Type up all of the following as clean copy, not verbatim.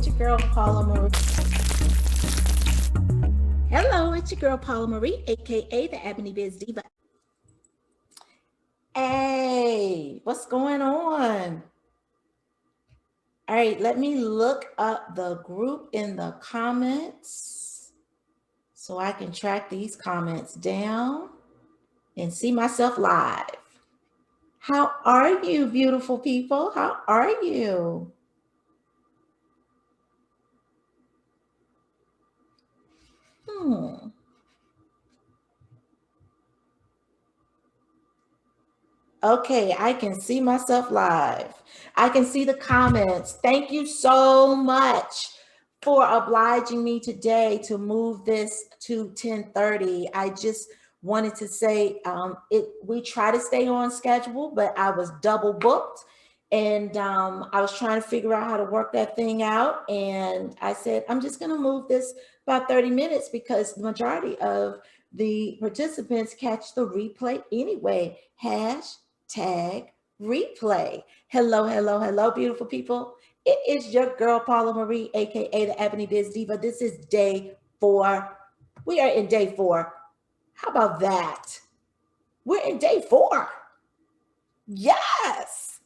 it's your girl Paula Marie. Hello, it's your girl Paula Marie, aka the EbonyBizDiva. Hey, what's going on? All right, let me look up the group in the comments so I can track these comments down and see myself live. How are you, beautiful people? How are you? Okay, I can see myself live. I can see the comments. Thank you so much for obliging me today to move this to 10:30. I just wanted to say we try to stay on schedule, but I was double booked and I was trying to figure out how to work that thing out. And I said, I'm just going to move this about 30 minutes because the majority of the participants catch the replay anyway. Hashtag replay. Hello, hello, hello, beautiful people. It is your girl, Paula Marie, aka the EbonyBizDiva. This is day 4. We are in day 4. How about that? We're in day 4. Yes.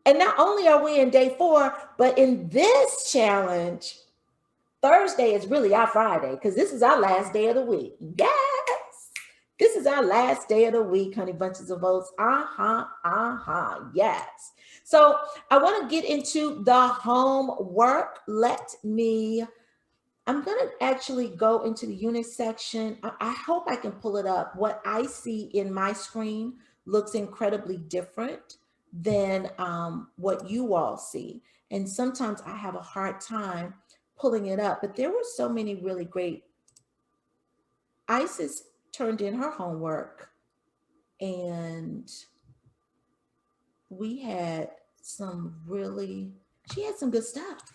And not only are we in day 4, but in this challenge, Thursday is really our Friday because this is our last day of the week. Yes. This is our last day of the week, honey bunches of oats. Yes. So I want to get into the homework. I'm going to actually go into the unit section. I hope I can pull it up. What I see in my screen looks incredibly different than what you all see. And sometimes I have a hard time pulling it up, but there were so many really great. Isis turned in her homework and she had some good stuff.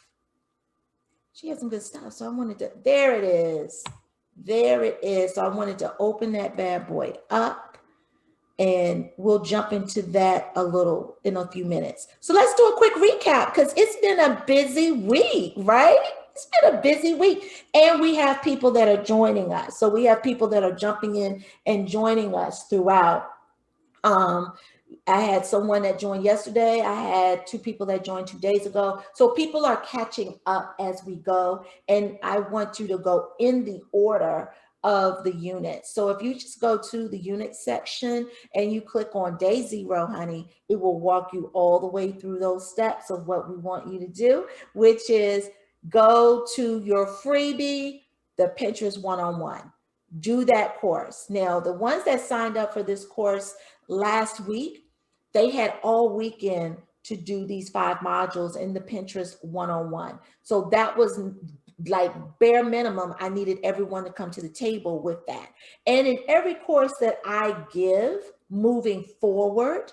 So I wanted to, there it is. So I wanted to open that bad boy up and we'll jump into that in a few minutes. So let's do a quick recap because it's been a busy week, right? It's been a busy week and we have people that are joining us. So we have people that are jumping in and joining us throughout. I had someone that joined yesterday. I had 2 people that joined 2 days ago. So people are catching up as we go. And I want you to go in the order of the unit. So if you just go to the unit section and you click on day 0, honey, it will walk you all the way through those steps of what we want you to do, which is go to your freebie, the Pinterest one-on-one. Do that course. Now, the ones that signed up for this course last week, they had all weekend to do these 5 modules in the Pinterest one-on-one. So that was like bare minimum. I needed everyone to come to the table with that. And in every course that I give moving forward,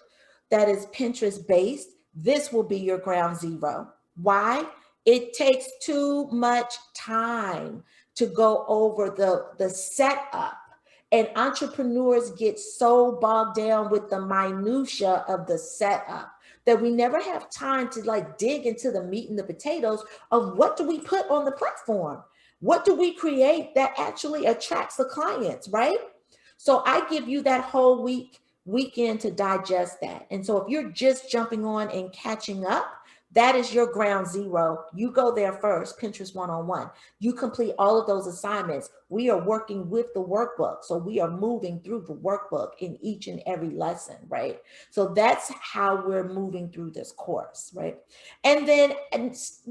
that is Pinterest based, this will be your ground zero. Why? It takes too much time to go over the setup. And entrepreneurs get so bogged down with the minutia of the setup that we never have time to dig into the meat and the potatoes of what do we put on the platform? What do we create that actually attracts the clients, right? So I give you that whole weekend to digest that. And so if you're just jumping on and catching up, that is your ground zero. You go there first, Pinterest one-on-one. You complete all of those assignments. We are working with the workbook. So we are moving through the workbook in each and every lesson, right? So that's how we're moving through this course, right? And then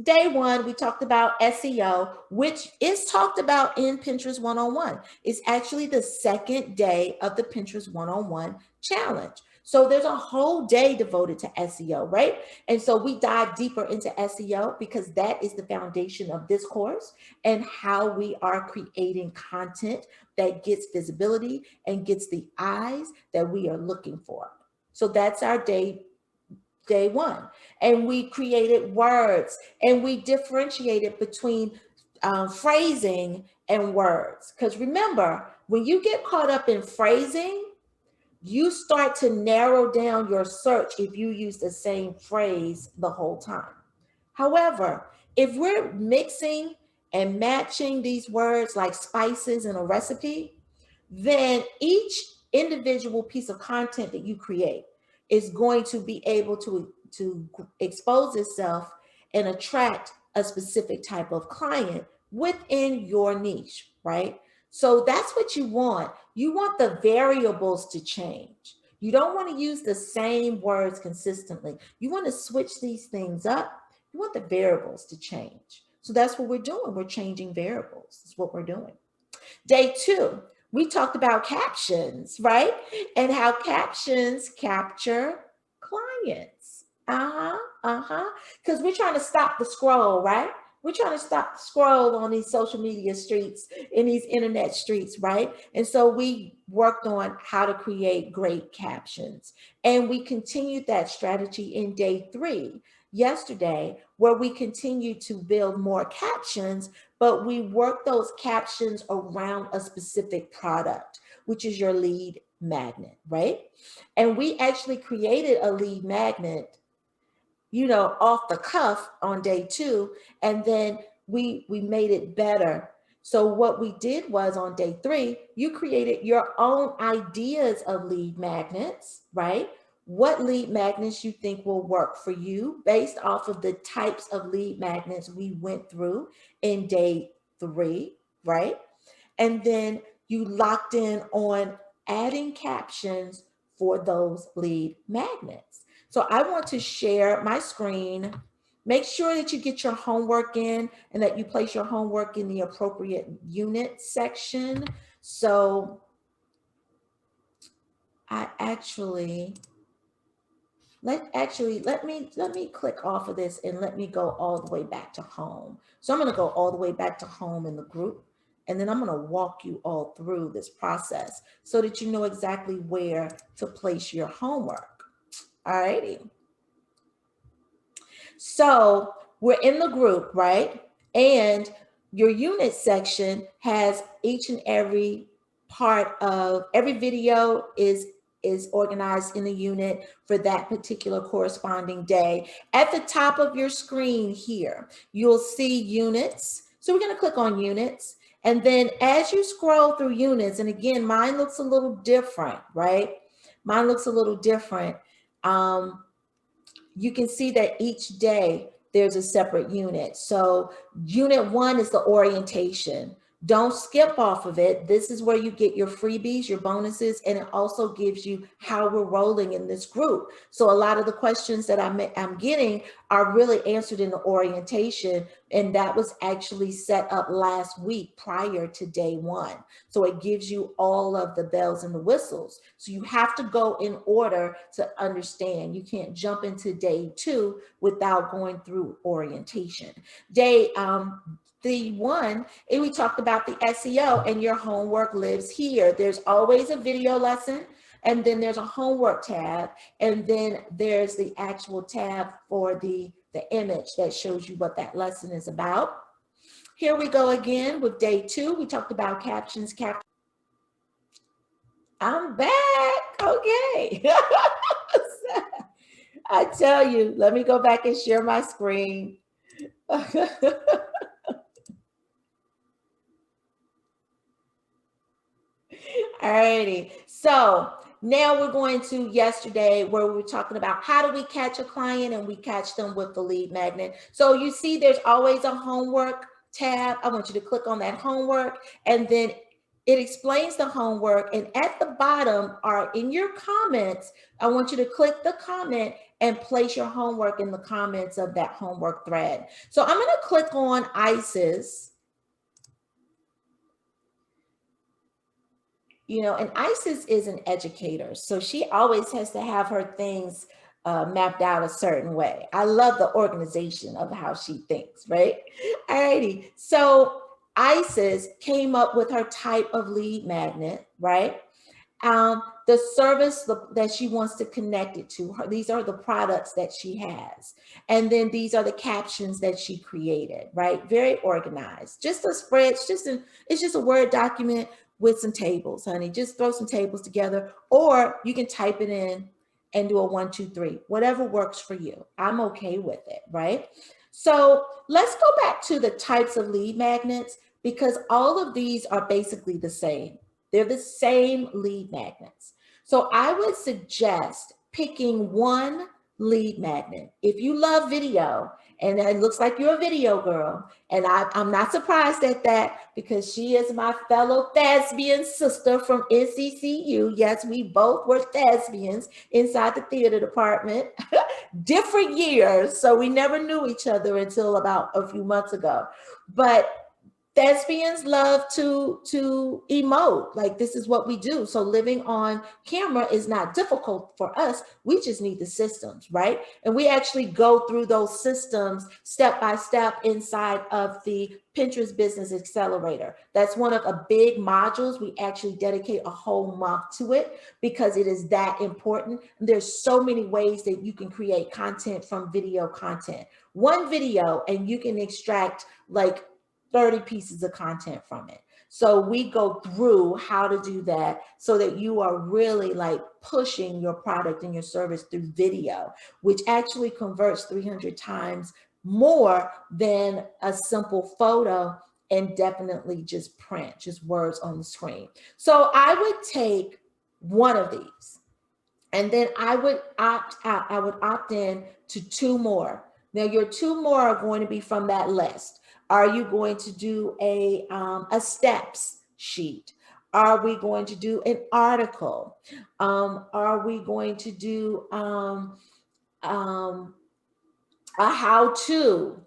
day 1, we talked about SEO, which is talked about in Pinterest one-on-one. It's actually the 2nd day of the Pinterest one-on-one challenge. So there's a whole day devoted to SEO, right? And so we dive deeper into SEO because that is the foundation of this course and how we are creating content that gets visibility and gets the eyes that we are looking for. So that's our day 1. And we created words and we differentiated between phrasing and words. Because remember, when you get caught up in phrasing, you start to narrow down your search if you use the same phrase the whole time. However, If we're mixing and matching these words like spices in a recipe, then each individual piece of content that you create is going to be able to expose itself and attract a specific type of client within your niche, right? So that's what you want. You want the variables to change. You don't want to use the same words consistently. You want to switch these things up. You want the variables to change. So that's what we're doing. We're changing variables. That's what we're doing. Day 2, we talked about captions, right? And how captions capture clients. Because we're trying to stop the scroll, right? We're trying to stop the scroll on these social media streets, in these internet streets, right? And so we worked on how to create great captions. And we continued that strategy in day 3 yesterday, where we continue to build more captions, but we work those captions around a specific product, which is your lead magnet, right? And we actually created a lead magnet, you know, off the cuff on day 2, and then we made it better. So what we did was on day 3, you created your own ideas of lead magnets, right? What lead magnets you think will work for you based off of the types of lead magnets we went through in day 3, right? And then you locked in on adding captions for those lead magnets. So I want to share my screen. Make sure that you get your homework in and that you place your homework in the appropriate unit section. So I actually, let me click off of this and let me go all the way back to home. So I'm going to go all the way back to home in the group, and then I'm going to walk you all through this process so that you know exactly where to place your homework. All righty. So we're in the group, right? And your unit section has each and every part of every video is organized in a unit for that particular corresponding day. At the top of your screen here, you'll see units. So we're going to click on units. And then as you scroll through units, and again, mine looks a little different, right? Mine looks a little different. You can see that each day there's a separate unit. So unit 1 is the orientation. Don't skip off of it. This is where you get your freebies, your bonuses, and it also gives you how we're rolling in this group. So a lot of the questions that I'm getting are really answered in the orientation, and that was actually set up last week prior to day 1. So it gives you all of the bells and the whistles. So you have to go in order to understand. You can't jump into day 2 without going through orientation. Day the 1, and we talked about the SEO, and your homework lives here. There's always a video lesson, and then there's a homework tab, and then there's the actual tab for the image that shows you what that lesson is about. Here we go again with day 2. We talked about captions. I'm back. Okay. I tell you, let me go back and share my screen. Alrighty, so now we're going to yesterday where we were talking about how do we catch a client, and we catch them with the lead magnet. So you see there's always a homework tab. I want you to click on that homework, and then it explains the homework, and at the bottom are in your comments. I want you to click the comment and place your homework in the comments of that homework thread. So I'm going to click on ISIS. You know, and ISIS is an educator, so she always has to have her things mapped out a certain way. I love the organization of how she thinks, right? Alrighty, so ISIS came up with her type of lead magnet, right? The service that she wants to connect it to her. These are the products that she has. And then these are the captions that she created, right? Very organized. Just a spread, it's just a Word document with some tables, honey. Just throw some tables together, or you can type it in and do a 1, 2, 3, whatever works for you. I'm okay with it, right? So let's go back to the types of lead magnets, because all of these are basically the same. They're the same lead magnets. So I would suggest picking one lead magnet. If you love video, and it looks like you're a video girl, and I'm not surprised at that, because she is my fellow thespian sister from NCCU. Yes, we both were thespians inside the theater department. Different years, so we never knew each other until about a few months ago. But thespians love to emote. Like, this is what we do. So living on camera is not difficult for us. We just need the systems, right? And we actually go through those systems step by step inside of the Pinterest Business Accelerator. That's one of the big modules. We actually dedicate a whole month to it because it is that important. There's so many ways that you can create content from video content. One video and you can extract like 30 pieces of content from it. So we go through how to do that so that you are really like pushing your product and your service through video, which actually converts 300 times more than a simple photo and definitely just print, just words on the screen. So I would take one of these and then I would opt out. I would opt in to 2 more. Now your 2 more are going to be from that list. Are you going to do a steps sheet? Are we going to do an article? Are we going to do a how-to?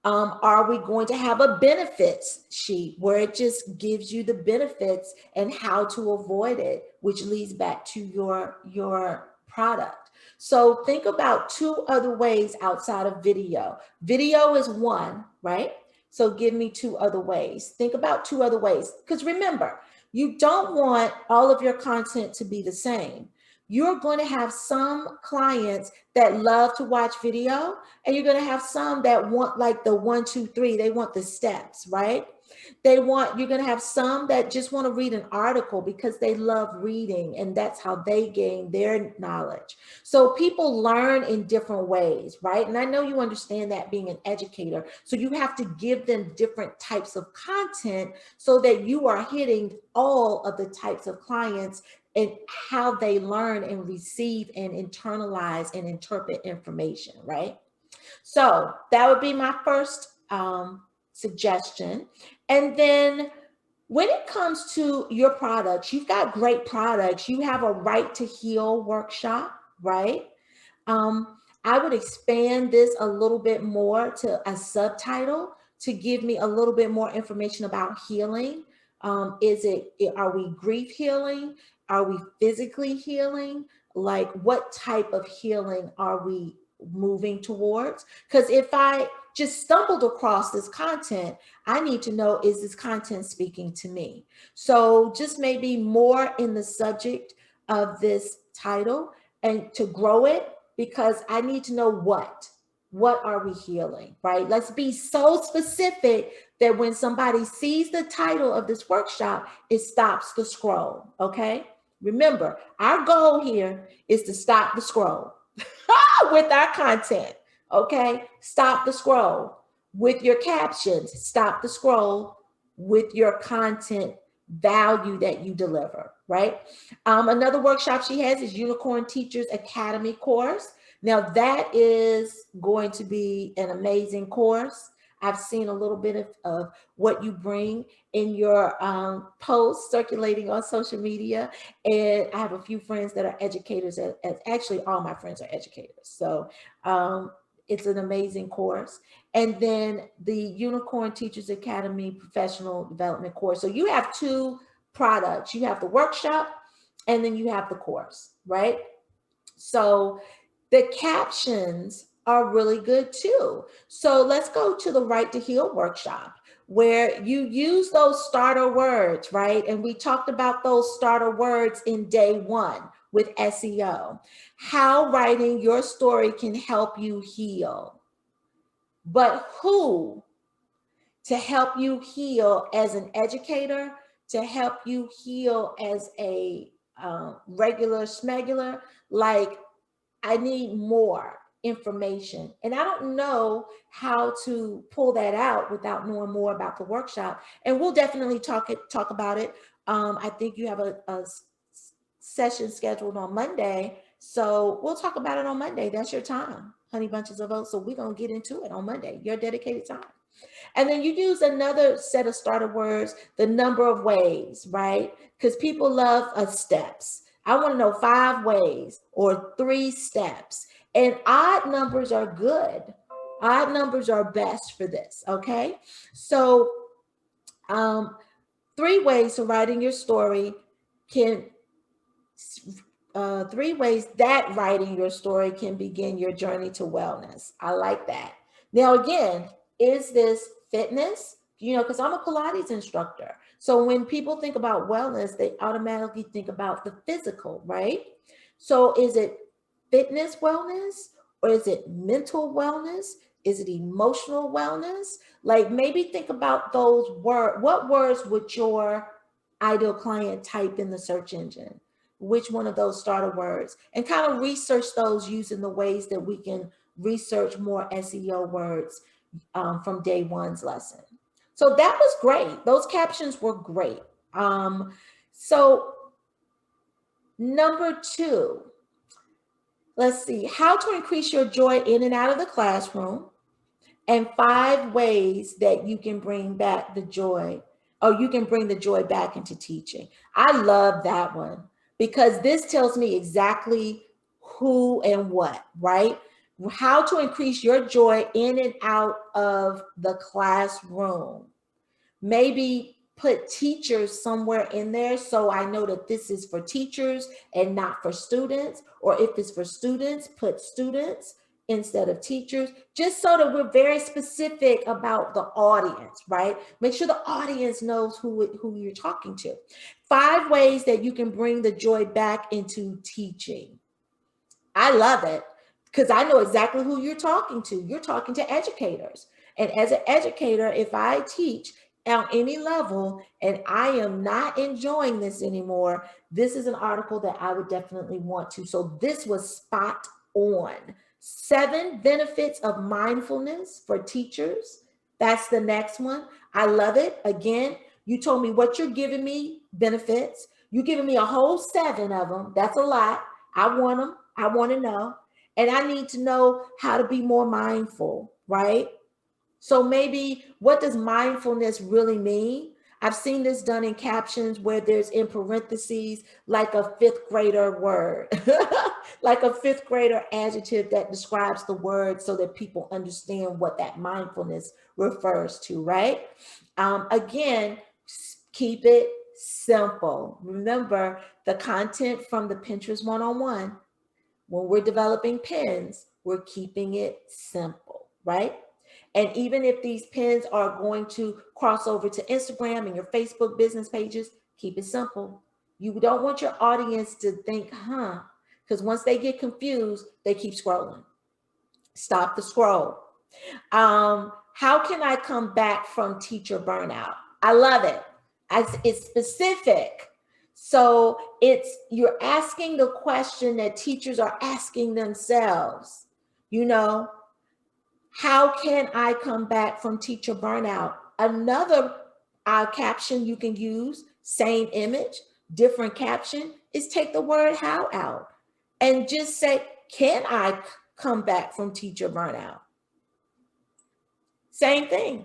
Are we going to have a benefits sheet where it just gives you the benefits and how to avoid it, which leads back to your product? So think about 2 other ways outside of video. Video is one, right? So give me 2 other ways. Think about 2 other ways. Because remember, you don't want all of your content to be the same. You're going to have some clients that love to watch video, and you're going to have some that want like the 1, 2, 3. They want the steps, right? You're going to have some that just want to read an article because they love reading and that's how they gain their knowledge. So people learn in different ways, right? And I know you understand that being an educator. So you have to give them different types of content so that you are hitting all of the types of clients and how they learn and receive and internalize and interpret information, right? So that would be my first suggestion. And then when it comes to your products, you've got great products. You have a right to heal workshop, right? I would expand this a little bit more to a subtitle to give me a little bit more information about healing. Are we grief healing? Are we physically healing? Like, what type of healing are we moving towards? Because if I just stumbled across this content, I need to know, is this content speaking to me? So just maybe more in the subject of this title and to grow it, because I need to know what are we healing, right? Let's be so specific that when somebody sees the title of this workshop, it stops the scroll, okay? Remember, our goal here is to stop the scroll with our content, okay? Stop the scroll with your captions. Stop the scroll with your content value that you deliver, right? Another workshop she has is Unicorn Teachers Academy course. Now that is going to be an amazing course. I've seen a little bit of what you bring in your posts circulating on social media. And I have a few friends that are educators, actually all my friends are educators. So it's an amazing course. And then the Unicorn Teachers Academy Professional Development course. So you have 2 products. You have the workshop and then you have the course, right? So the captions are really good too. So let's go to the Right to Heal workshop, where you use those starter words, right? And we talked about those starter words in day 1 with SEO, how writing your story can help you heal. But who? To help you heal as an educator, to help you heal as a regular smegular, like I need more information. And I don't know how to pull that out without knowing more about the workshop. And we'll definitely talk about it. I think you have a session scheduled on Monday. So we'll talk about it on Monday. That's your time, Honey Bunches of Oats. So we're going to get into it on Monday, your dedicated time. And then you use another set of starter words, the number of ways, right? Because people love steps. I want to know 5 ways or 3 steps. And odd numbers are good. Odd numbers are best for this, okay? So 3 ways to writing your story can 3 ways that writing your story can begin your journey to wellness. I like that. Now, again, is this fitness? You know, because I'm a Pilates instructor. So when people think about wellness, they automatically think about the physical, right? So is it fitness wellness, or is it mental wellness? Is it emotional wellness? Like, maybe think about those words. What words would your ideal client type in the search engine? Which one of those starter words? And kind of research those using the ways that we can research more SEO words from day one's lesson. So that was great. Those captions were great. So number 2, let's see, how to increase your joy in and out of the classroom, and 5 ways that you can bring back the joy, or you can bring the joy back into teaching. I love that one, because this tells me exactly who and what, right? How to increase your joy in and out of the classroom. Maybe put teachers somewhere in there so I know that this is for teachers and not for students. Or if it's for students, put students instead of teachers, just so that we're very specific about the audience, right? Make sure the audience knows who you're talking to. 5 ways that you can bring the joy back into teaching. I love it, because I know exactly who you're talking to. You're talking to educators. And as an educator, if I teach on any level and I am not enjoying this anymore, this is an article that I would definitely want to. So this was spot on. 7 benefits of mindfulness for teachers. That's the next one. I love it. Again, you told me what you're giving me, benefits. You're giving me a whole 7 of them. That's a lot. I want them. I want to know. And I need to know how to be more mindful, right? So maybe, what does mindfulness really mean? I've seen this done in captions where there's in parentheses like a 5th grader word, like a 5th grader adjective that describes the word so that people understand what that mindfulness refers to, right? Again, keep it simple. Remember, the content from the Pinterest one-on-one, when we're developing pins, we're keeping it simple, right? And even if these pins are going to cross over to Instagram and your Facebook business pages, keep it simple. You don't want your audience to think, because once they get confused, they keep scrolling. Stop the scroll. How can I come back from teacher burnout? I love it. It's specific. So you're asking the question that teachers are asking themselves, you know, how can I come back from teacher burnout? Another caption you can use, same image, different caption, is take the word how out and just say, can I come back from teacher burnout? Same thing.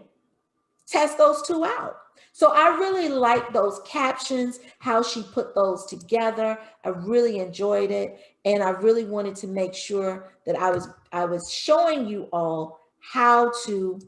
Test those 2 out. So I really like those captions, how she put those together. I really enjoyed it. And I really wanted to make sure that I was showing you all how to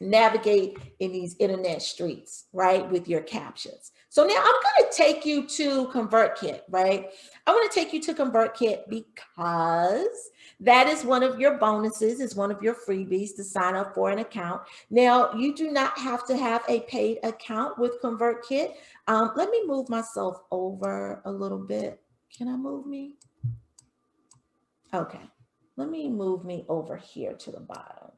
navigate in these internet streets, right, with your captions. So now I'm going to take you to Convertkit, right? I want to take you to Convertkit because that is one of your bonuses, is one of your freebies to sign up for an account. Now, you do not have to have a paid account with Convertkit. Let me move myself over a little bit. Can I move me? Okay, let me move me over here to the bottom.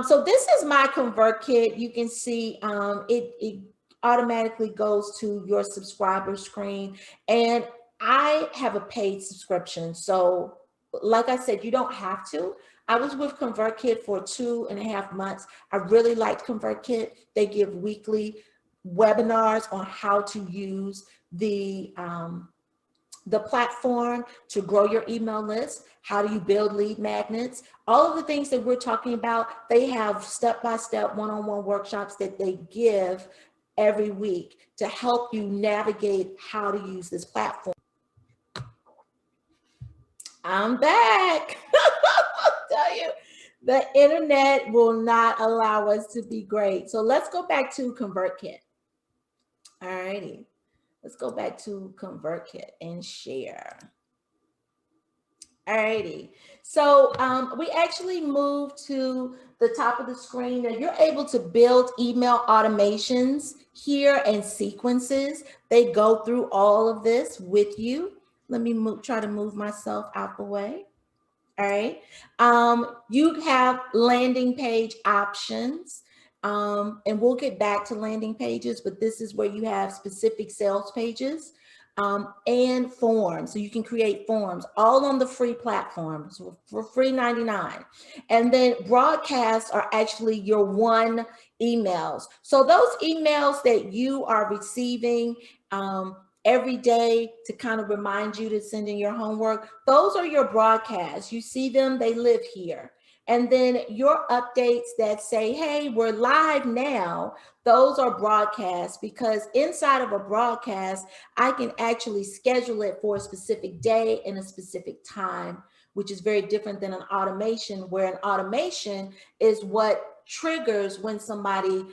So this is my Convertkit. You can see it automatically goes to your subscriber screen, and I have a paid subscription. So like I said, you don't have to. I was with Convertkit for 2.5 months. I really liked Convertkit. They give weekly webinars on how to use the platform to grow your email list. How do you build lead magnets? All of the things that we're talking about, they have step-by-step one-on-one workshops that they give every week to help you navigate how to use this platform. I'm back. I'll tell you, the internet will not allow us to be great. So let's go back to ConvertKit. All righty. Let's go back to ConvertKit and share. All righty. So we actually moved to the top of the screen. Now you're able to build email automations here and sequences. They go through all of this with you. Let me try to move myself out the way. All right. You have landing page options. And we'll get back to landing pages, but this is where you have specific sales pages and forms. So you can create forms all on the free platforms for free 99. And then broadcasts are actually your one emails. So those emails that you are receiving every day to kind of remind you to send in your homework, those are your broadcasts. You see them, they live here. And then your updates that say, hey, we're live now, those are broadcasts, because inside of a broadcast, I can actually schedule it for a specific day and a specific time, which is very different than an automation, where an automation is what triggers when somebody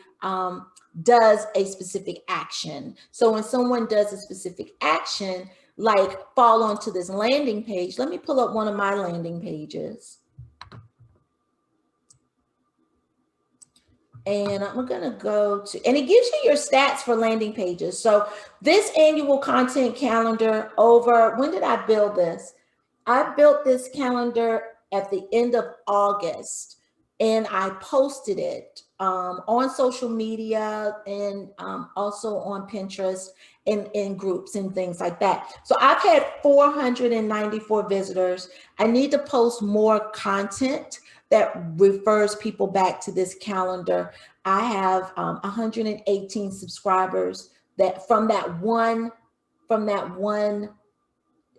does a specific action. So when someone does a specific action, like fall onto this landing page, let me pull up one of my landing pages. And I'm gonna go to, and it gives you your stats for landing pages. So this annual content calendar over, when did I build this? I built this calendar at the end of August, and I posted it on social media and also on Pinterest and in groups and things like that. So I've had 494 visitors. I need to post more content that refers people back to this calendar. I have 118 subscribers that from that one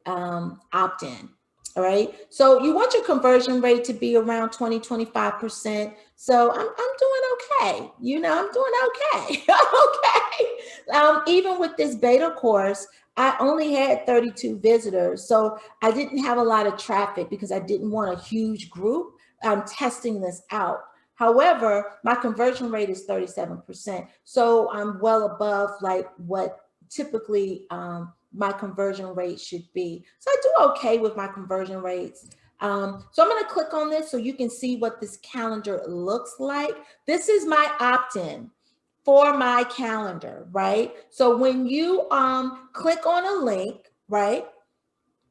opt-in. All right. So you want your conversion rate to be around 20-25%. So I'm doing okay. You know, I'm doing okay. Okay. Even with this beta course, I only had 32 visitors. So I didn't have a lot of traffic because I didn't want a huge group. I'm testing this out. However, my conversion rate is 37%. So I'm well above like what typically my conversion rate should be. So I do okay with my conversion rates. So I'm going to click on this so you can see what this calendar looks like. This is my opt-in for my calendar, right? So when you click on a link, right?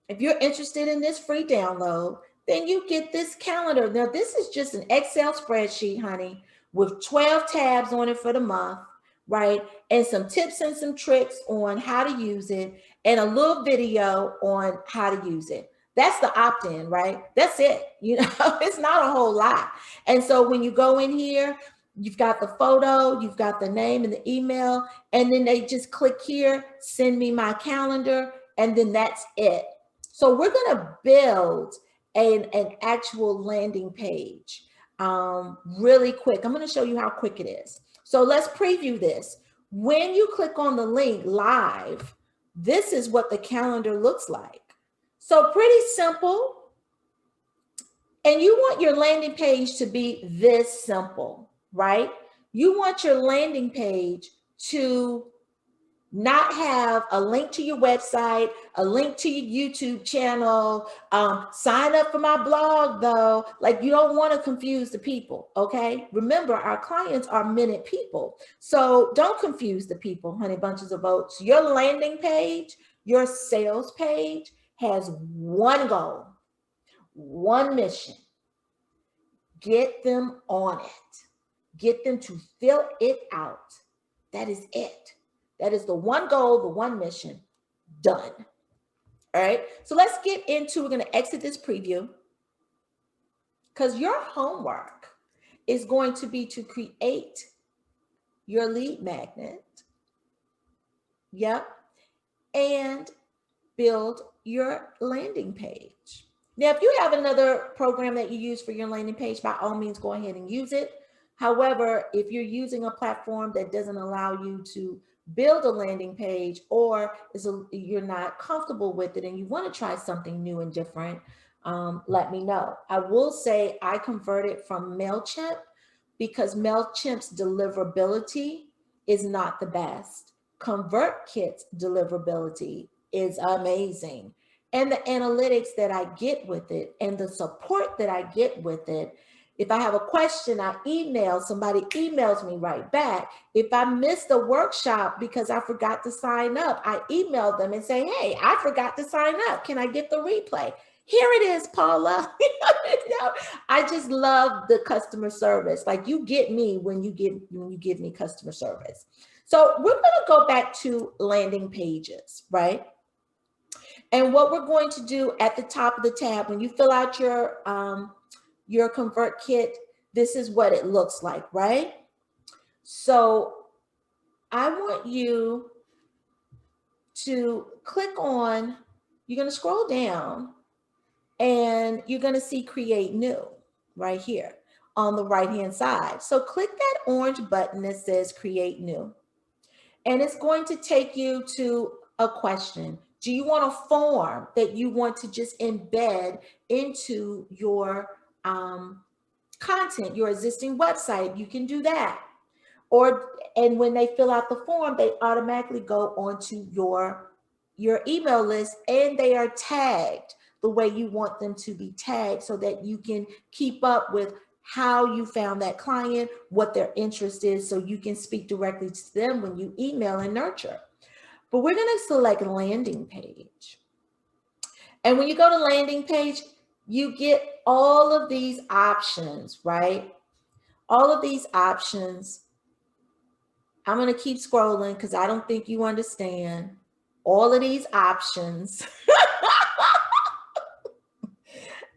If you're interested in this free download, then you get this calendar. Now, this is just an Excel spreadsheet, honey, with 12 tabs on it for the month, right? And some tips and some tricks on how to use it and a little video on how to use it. That's the opt-in, right? That's it. You know, it's not a whole lot. And so when you go in here, you've got the photo, you've got the name and the email, and then they just click here, send me my calendar, and then that's it. So we're going to build an actual landing page really quick. I'm going to show you how quick it is. So let's preview this. When you click on the link live, this is what the calendar looks like. So pretty simple. And you want your landing page to be this simple, right? You want your landing page to not have a link to your website, a link to your YouTube channel, sign up for my blog though. Like, you don't want to confuse the people, okay? Remember, our clients are minute people. So don't confuse the people, honey bunches of oats. Your landing page, your sales page has one goal, one mission. Get them on it. Get them to fill it out. That is it. That is the one goal, the one mission, done. All right, so let's get into, we're going to exit this preview because your homework is going to be to create your lead magnet. Yep. And build your landing page. Now, if you have another program that you use for your landing page, by all means, go ahead and use it. However, if you're using a platform that doesn't allow you to build a landing page, or you're not comfortable with it and you want to try something new and different, let me know. I will say I converted from MailChimp because MailChimp's deliverability is not the best. Convertkit's deliverability is amazing. And the analytics that I get with it and the support that I get with it, if I have a question, I email, somebody emails me right back. If I missed a workshop because I forgot to sign up, I email them and say, hey, I forgot to sign up. Can I get the replay? Here it is, Paula. I just love the customer service. Like, you get me when you give me customer service. So we're going to go back to landing pages, right? And what we're going to do at the top of the tab, when you fill out your Convertkit, this is what it looks like, right? So I want you to click on, you're going to scroll down and you're going to see create new right here on the right-hand side. So click that orange button that says create new. And it's going to take you to a question. Do you want a form that you want to just embed into your content, your existing website? You can do that. And when they fill out the form, they automatically go onto your email list, and they are tagged the way you want them to be tagged so that you can keep up with how you found that client, what their interest is, so you can speak directly to them when you email and nurture. But we're going to select landing page. And when you go to landing page, you get all of these options, right? All of these options. I'm going to keep scrolling because I don't think you understand all of these options.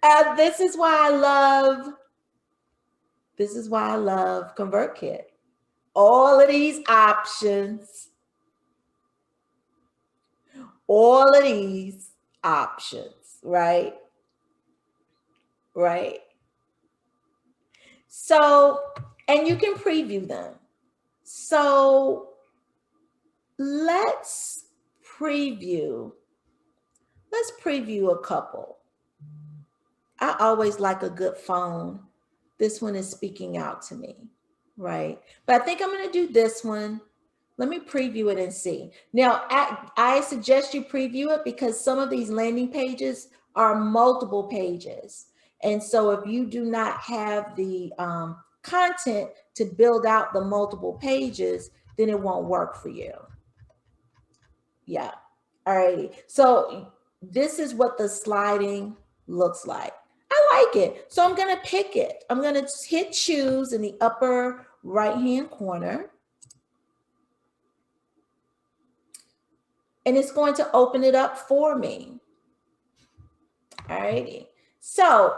And this is why I love Convertkit. All of these options. All of these options, right? Right. So, and you can preview them. So let's preview a couple. I always like a good phone. This one is speaking out to me, right? But I think I'm going to do this one. Let me preview it and see. Now, I suggest you preview it because some of these landing pages are multiple pages. And so if you do not have the content to build out the multiple pages, then it won't work for you. Yeah. All righty. So this is what the sliding looks like. I like it. So I'm going to pick it. I'm going to hit choose in the upper right-hand corner. And it's going to open it up for me. All righty. So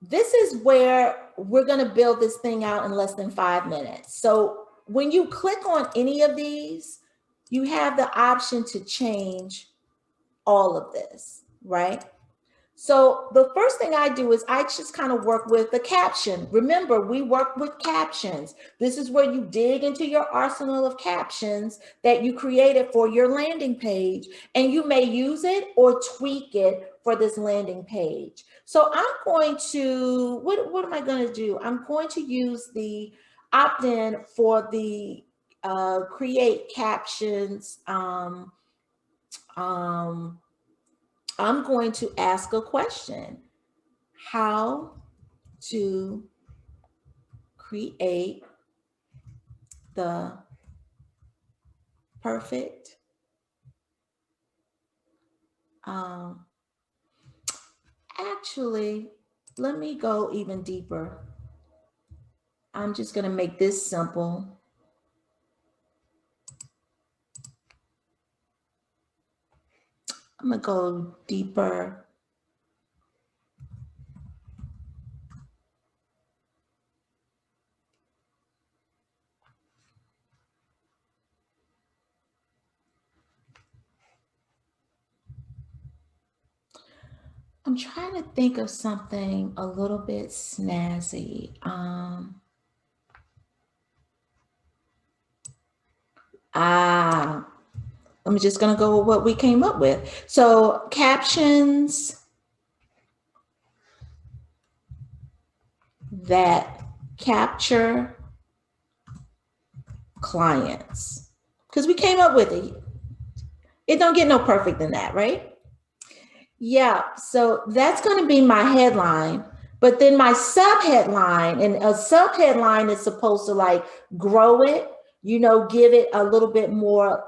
this is where we're going to build this thing out in less than 5 minutes. So when you click on any of these, you have the option to change all of this, right? So the first thing I do is I just kind of work with the caption. Remember, we work with captions. This is where you dig into your arsenal of captions that you created for your landing page, and you may use it or tweak it for this landing page. So I'm going to, what am I going to do? I'm going to use the opt-in for the create captions. I'm going to ask a question. How to create the perfect actually, let me go even deeper. I'm just going to make this simple. I'm gonna go deeper. I'm trying to think of something a little bit snazzy. I'm just gonna go with what we came up with. So captions that capture clients, because we came up with it. It don't get no perfect than that, right? Yeah, so that's going to be my headline, but then my subheadline, and a subheadline is supposed to like grow it, you know, give it a little bit more,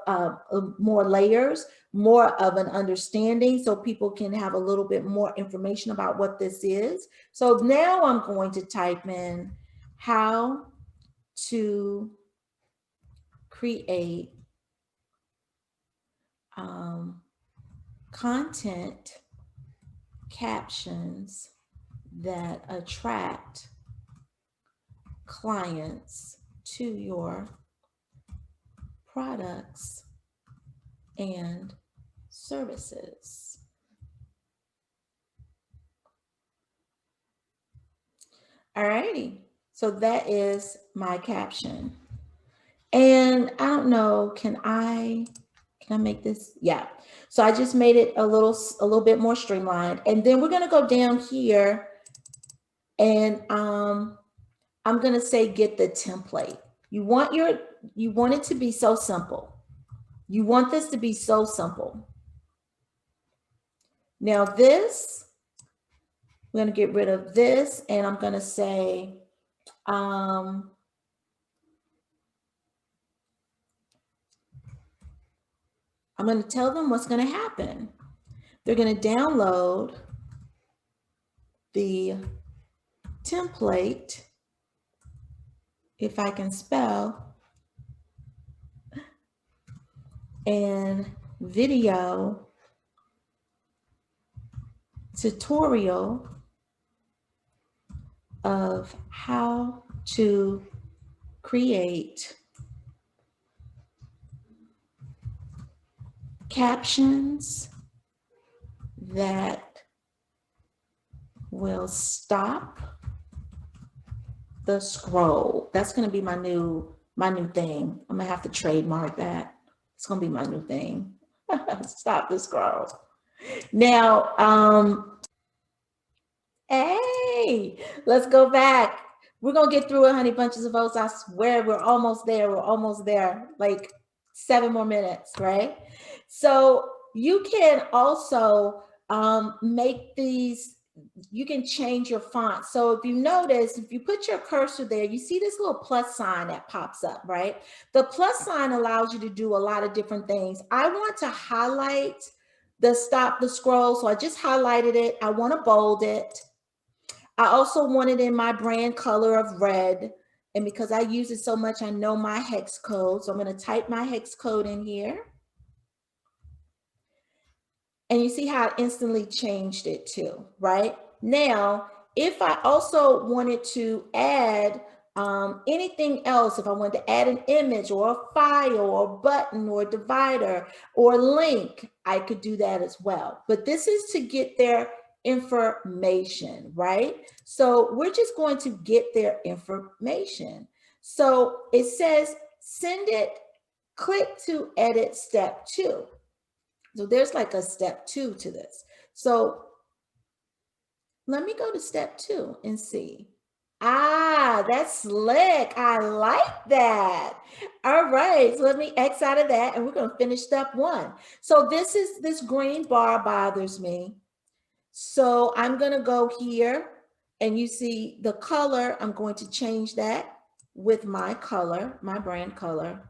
more layers, more of an understanding, so people can have a little bit more information about what this is. So now I'm going to type in how to create content captions that attract clients to your products and services. All righty, so that is my caption. And I don't know, can I make this? Yeah. So I just made it a little bit more streamlined. And then we're going to go down here and I'm going to say get the template. You want it to be so simple. You want this to be so simple. Now this, we're going to get rid of this, and I'm going to say, I'm going to tell them what's going to happen. They're going to download the template, if I can spell, and video tutorial of how to create captions that will stop the scroll. That's going to be my new thing. I'm gonna have to trademark that. It's gonna be my new thing. Stop the scroll. Now, hey, let's go back. We're gonna get through it, honey bunches of oats. I swear we're almost there. We're almost there. Like 7 more minutes, right? So you can also make these, you can change your font. So if you notice, if you put your cursor there, you see this little plus sign that pops up, right? The plus sign allows you to do a lot of different things. I want to highlight the stop the scroll. So I just highlighted it. I want to bold it. I also want it in my brand color of red. And because I use it so much, I know my hex code. So I'm going to type my hex code in here. And you see how I instantly changed it too, right? Now, if I also wanted to add anything else, if I wanted to add an image or a file or a button or a divider or link, I could do that as well. But this is to get their information, right? So we're just going to get their information. So it says, send it, click to edit step 2. So there's like a step 2 to this. So let me go to step 2 and see. Ah, that's slick. I like that. All right, so let me X out of that and we're going to finish step 1. So this green bar bothers me. So I'm going to go here and you see the color. I'm going to change that with my color, my brand color.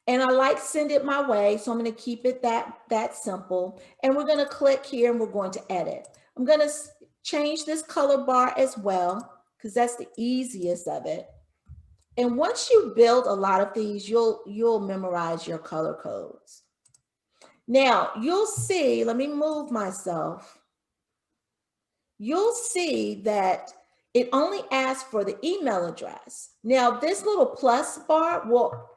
And I like send it my way. So I'm going to keep it that simple. And we're going to click here and we're going to edit. I'm going to change this color bar as well, because that's the easiest of it. And once you build a lot of these, you'll memorize your color codes. Now you'll see, let me move myself. You'll see that it only asks for the email address. Now this little plus bar will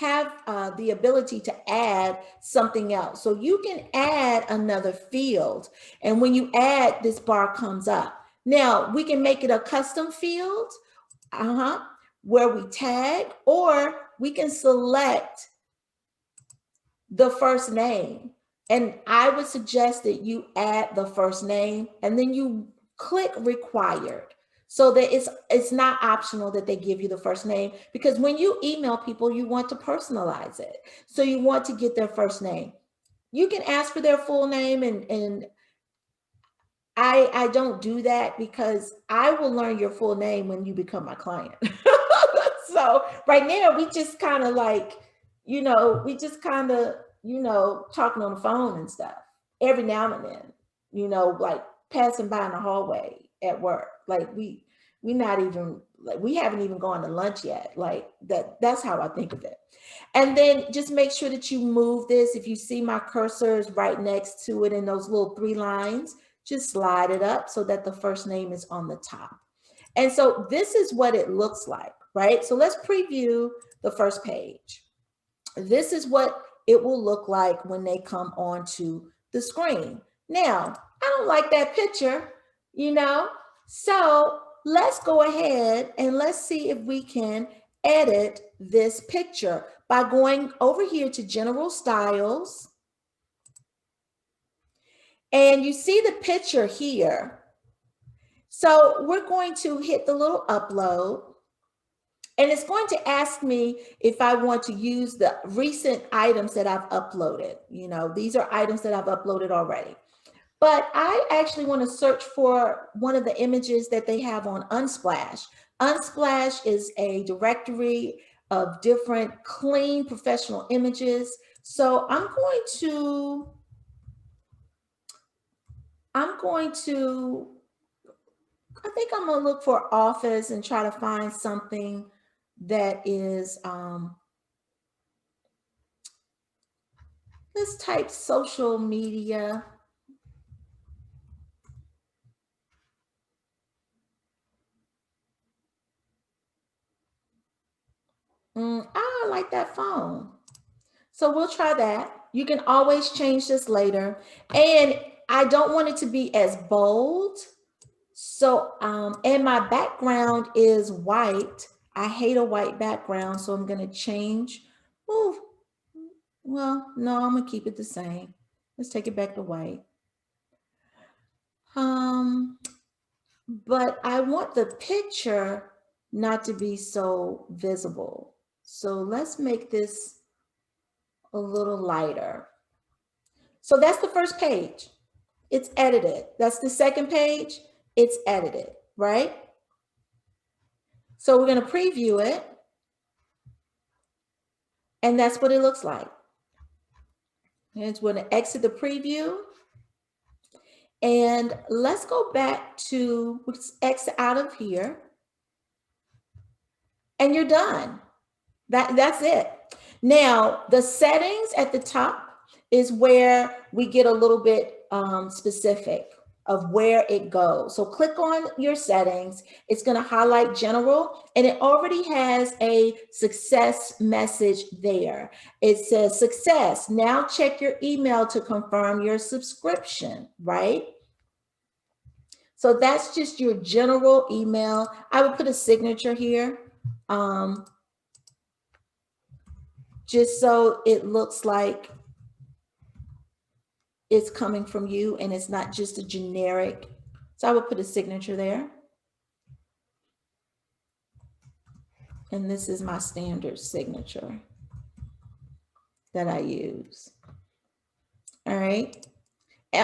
have the ability to add something else. So you can add another field. And when you add, this bar comes up. Now we can make it a custom field, where we tag, or we can select the first name. And I would suggest that you add the first name and then you click required, so that it's not optional that they give you the first name, because when you email people, you want to personalize it. So you want to get their first name. You can ask for their full name, and I don't do that because I will learn your full name when you become my client. So right now we just kind of like, we just kind of, talking on the phone and stuff every now and then, like passing by in the hallway at work. Like we not even, like we haven't even gone to lunch yet. Like that's how I think of it. And then just make sure that you move this. If you see my cursor is right next to it in those little 3 lines, just slide it up so that the first name is on the top. And so this is what it looks like, right? So let's preview the first page. This is what it will look like when they come onto the screen. Now, I don't like that picture, so let's go ahead and let's see if we can edit this picture by going over here to General Styles. And you see the picture here. So we're going to hit the little upload. And it's going to ask me if I want to use the recent items that I've uploaded. These are items that I've uploaded already. But I actually want to search for one of the images that they have on Unsplash. Unsplash is a directory of different clean professional images. So I think I'm going to look for office and try to find something that is, let's type social media. I like that phone. So we'll try that. You can always change this later. And I don't want it to be as bold. So, and my background is white. I hate a white background, so I'm going to change. Oh, well, no, I'm going to keep it the same. Let's take it back to white. But I want the picture not to be so visible. So let's make this a little lighter. So that's the first page. It's edited. That's the second page. It's edited, right? So we're going to preview it. And that's what it looks like. And we're going to exit the preview. And let's go back to, let's exit out of here. And you're done. That's it. Now, the settings at the top is where we get a little bit specific of where it goes. So click on your settings. It's going to highlight general, and it already has a success message there. It says success. Now check your email to confirm your subscription, right? So that's just your general email. I would put a signature here. Just so it looks like it's coming from you and it's not just a generic. So I would put a signature there. And this is my standard signature that I use. All right.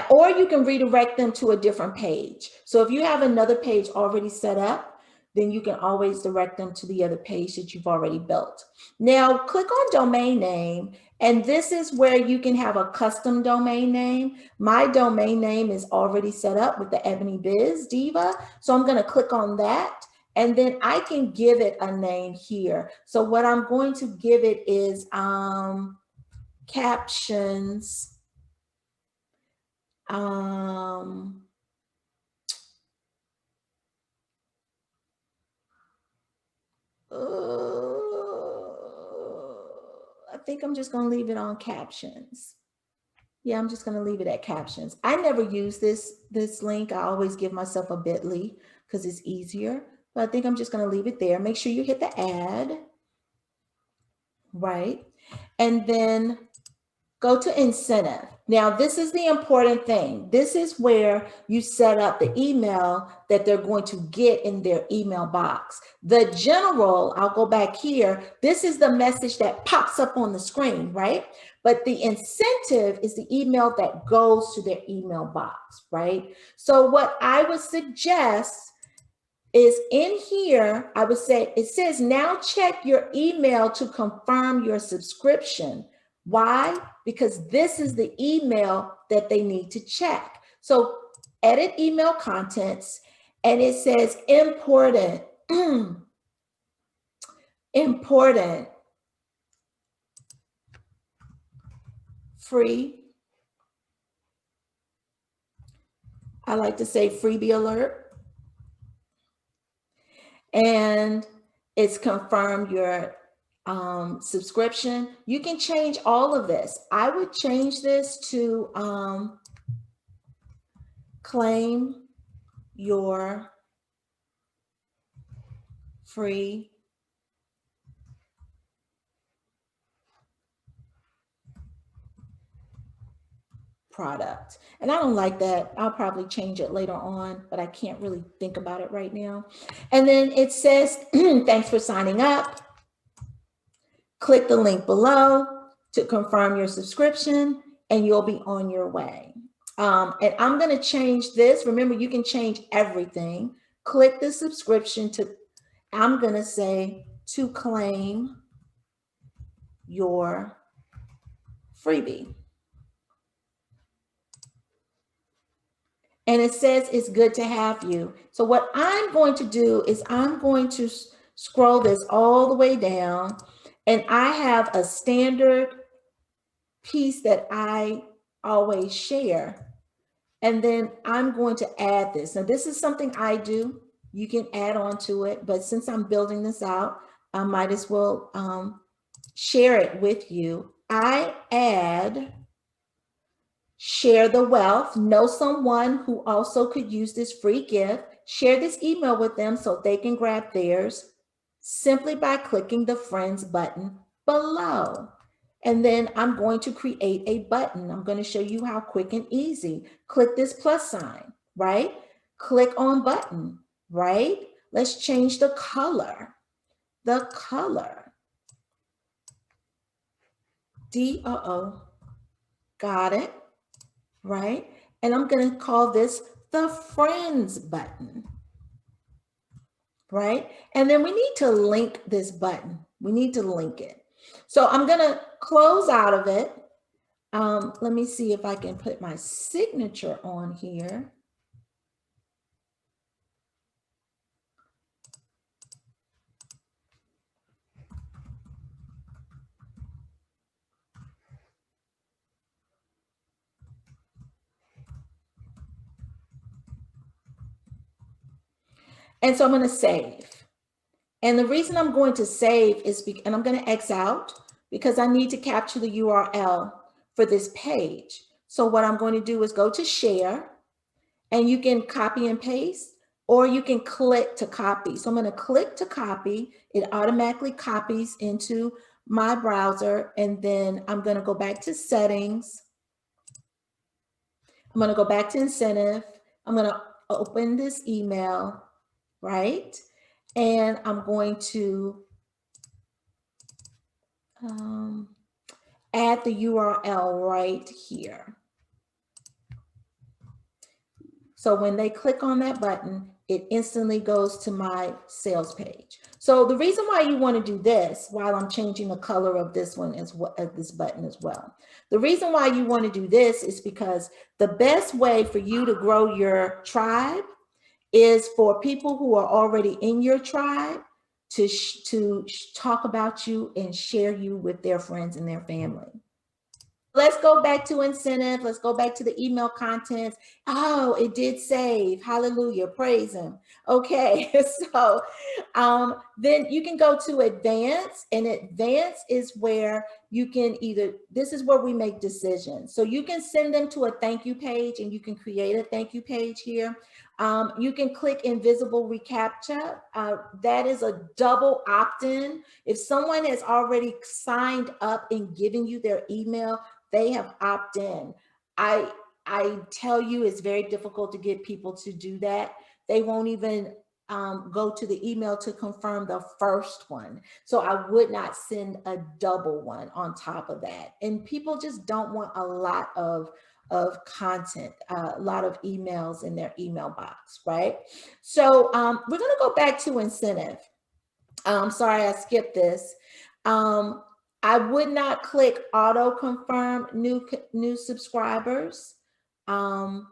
Or you can redirect them to a different page. So if you have another page already set up, then you can always direct them to the other page that you've already built. Now click on domain name, and this is where you can have a custom domain name. My domain name is already set up with the EbonyBizDiva. So I'm going to click on that, and then I can give it a name here. So what I'm going to give it is captions I think I'm just going to leave it on captions. Yeah, I'm just going to leave it at captions. I never use this link. I always give myself a bit.ly because it's easier. But I think I'm just going to leave it there. Make sure you hit the add, right? And then go to incentive. Now, this is the important thing. This is where you set up the email that they're going to get in their email box. The general, I'll go back here. This is the message that pops up on the screen, right? But the incentive is the email that goes to their email box, right? So what I would suggest is in here, I would say, it says now check your email to confirm your subscription. Why? Because this is the email that they need to check. So edit email contents, and it says important, important, free. I like to say freebie alert. And it's confirmed your subscription. You can change all of this. I would change this to claim your free product. And I don't like that. I'll probably change it later on, but I can't really think about it right now. And then it says, thanks for signing up. Click the link below to confirm your subscription and you'll be on your way. And I'm going to change this. Remember, you can change everything. Click the subscription to, I'm going to say to claim your freebie. And it says it's good to have you. So what I'm going to do is I'm going to scroll this all the way down, and I have a standard piece that I always share. And then I'm going to add this. Now, this is something I do. You can add on to it, but since I'm building this out, I might as well share it with you. I add share the wealth, know someone who also could use this free gift, share this email with them so they can grab theirs simply by clicking the friends button below. And then I'm going to create a button. I'm going to show you how quick and easy. Click this plus sign, right? Click on button, right? Let's change the color. The color. D-O-O. Got it? Right? And I'm going to call this the friends button, right? And then we need to link this button. We need to link it. So I'm going to close out of it. Let me see if I can put my signature on here. And so I'm going to save. And the reason I'm going to save is, and I'm going to X out because I need to capture the URL for this page. So what I'm going to do is go to share, and you can copy and paste, or you can click to copy. So I'm going to click to copy. It automatically copies into my browser. And then I'm going to go back to settings. I'm going to go back to incentive. I'm going to open this email, right? And I'm going to add the URL right here. So when they click on that button, it instantly goes to my sales page. So the reason why you want to do this, while I'm changing the color of this one as well, this button as well, the reason why you want to do this is because the best way for you to grow your tribe is for people who are already in your tribe to talk about you and share you with their friends and their family. Let's go back to incentive. Let's go back to the email contents. Oh, it did save. Hallelujah. Praise him. Okay. So then you can go to advance, and advance is where you can this is where we make decisions. So you can send them to a thank you page, and you can create a thank you page here. You can click invisible reCAPTCHA. That is a double opt-in. If someone has already signed up and given you their email, they have opt-in. I tell you, it's very difficult to get people to do that. They won't even go to the email to confirm the first one. So I would not send a double one on top of that. And people just don't want a lot of content, a lot of emails in their email box, right? So we're gonna go back to incentive. Sorry, I skipped this. I would not click auto confirm new subscribers. Well,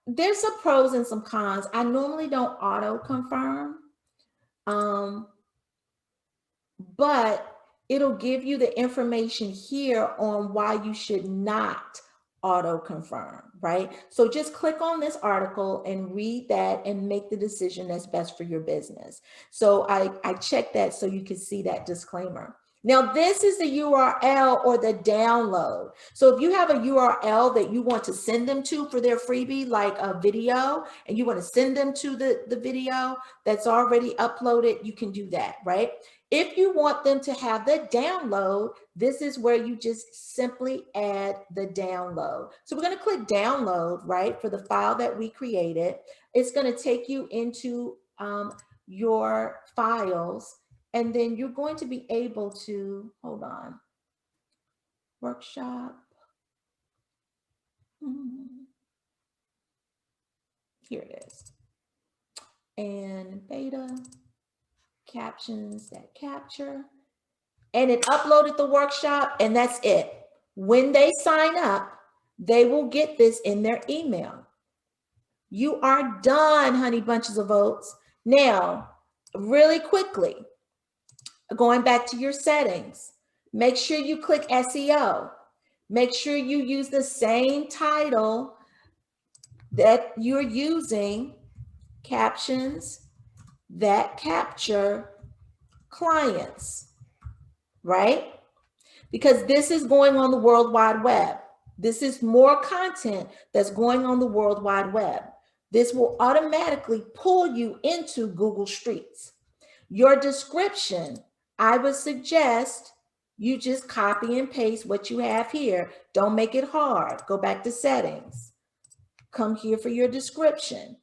there's some pros and some cons. I normally don't auto confirm, but it'll give you the information here on why you should not auto confirm, right? So just click on this article and read that and make the decision that's best for your business. So I checked that so you can see that disclaimer. Now, this is the URL or the download. So if you have a URL that you want to send them to for their freebie, like a video, and you want to send them to the video that's already uploaded, you can do that, right? If you want them to have the download, this is where you just simply add the download. So we're going to click download, right, for the file that we created. It's going to take you into your files, and then you're going to be able to, hold on, workshop. Here it is. And beta. Captions that capture, and it uploaded the workshop, and that's it. When they sign up, they will get this in their email. You are done, honey bunches of oats. Now, really quickly, going back to your settings, make sure you click SEO. Make sure you use the same title that you're using, captions that capture clients, right? Because this is going on the World Wide Web. This is more content that's going on the World Wide Web. This will automatically pull you into Google Streets. Your description, I would suggest you just copy and paste what you have here. Don't make it hard. Go back to settings. Come here for your description.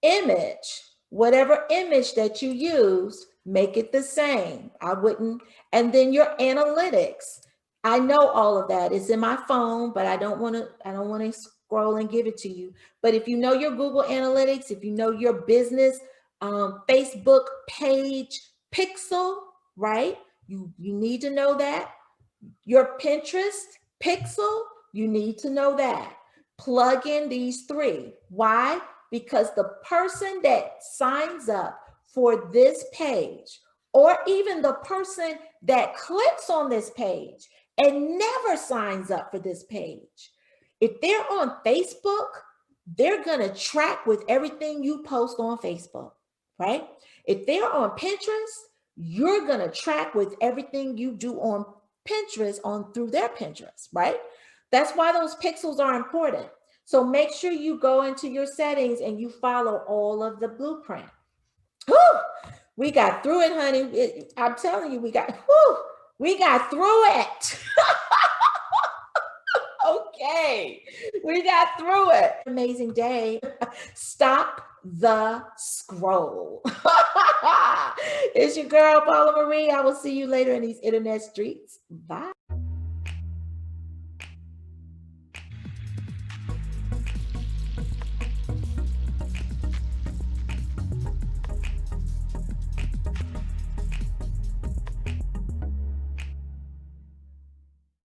Image, whatever image that you use, make it the same. I wouldn't. And then your analytics. I know all of that is in my phone, but I don't want to scroll and give it to you. But if you know your Google Analytics, if you know your business Facebook page pixel, right? You need to know that. Your Pinterest pixel, you need to know that. Plug in these three. Why? Because the person that signs up for this page, or even the person that clicks on this page and never signs up for this page, if they're on Facebook, they're going to track with everything you post on Facebook, right? If they're on Pinterest, you're going to track with everything you do on Pinterest through their Pinterest, right? That's why those pixels are important. So make sure you go into your settings and you follow all of the blueprint. Whew, we got through it, honey. I'm telling you, we got through it. Okay, we got through it. Amazing day. Stop the scroll. It's your girl, Paula Marie. I will see you later in these internet streets. Bye.